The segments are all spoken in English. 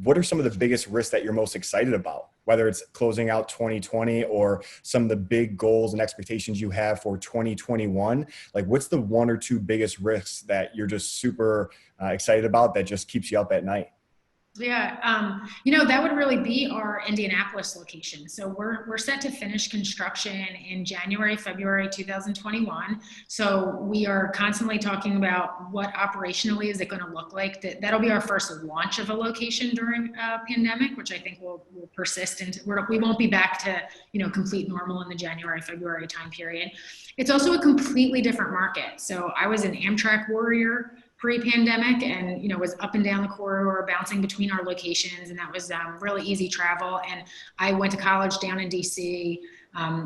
what are some of the biggest risks that you're most excited about, whether it's closing out 2020 or some of the big goals and expectations you have for 2021? Like, what's the one or two biggest risks that you're just super excited about that just keeps you up at night? Yeah, that would really be our Indianapolis location. So we're set to finish construction in January, February 2021. So we are constantly talking about what operationally is it going to look like. That'll be our first launch of a location during a pandemic, which I think will persist, and we won't be back to complete normal in the January, February time period. It's also a completely different market. So I was an Amtrak warrior pre-pandemic, and was up and down the corridor bouncing between our locations, and that was really easy travel. And I went to college down in DC,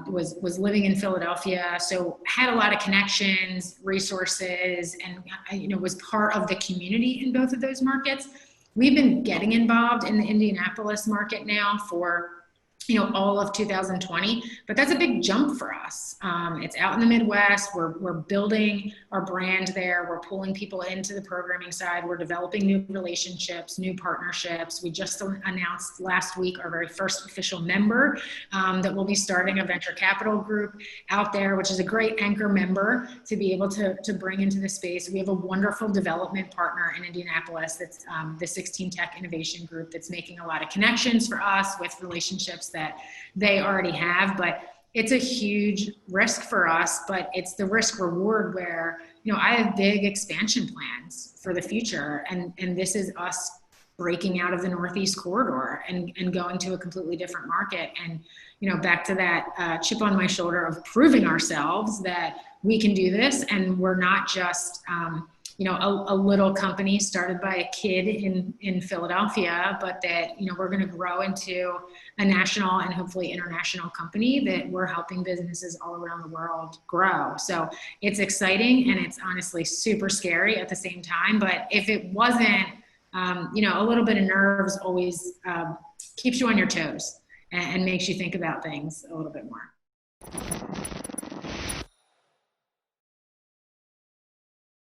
was living in Philadelphia, so had a lot of connections, resources, and was part of the community in both of those markets. We've been getting involved in the Indianapolis market now for all of 2020, but that's a big jump for us. It's out in the Midwest. We're building our brand there. We're pulling people into the programming side. We're developing new relationships, new partnerships. We just announced last week our very first official member that will be starting a venture capital group out there, which is a great anchor member to be able to bring into the space. We have a wonderful development partner in Indianapolis that's the 16 Tech Innovation Group that's making a lot of connections for us with relationships that they already have. But it's a huge risk for us, but it's the risk reward where, I have big expansion plans for the future. And this is us breaking out of the Northeast corridor and going to a completely different market. And, back to that chip on my shoulder of proving ourselves that we can do this. And we're not just, a little company started by a kid in Philadelphia, but that, we're going to grow into a national and hopefully international company that we're helping businesses all around the world grow. So it's exciting, and it's honestly super scary at the same time. But if it wasn't, a little bit of nerves always keeps you on your toes and makes you think about things a little bit more.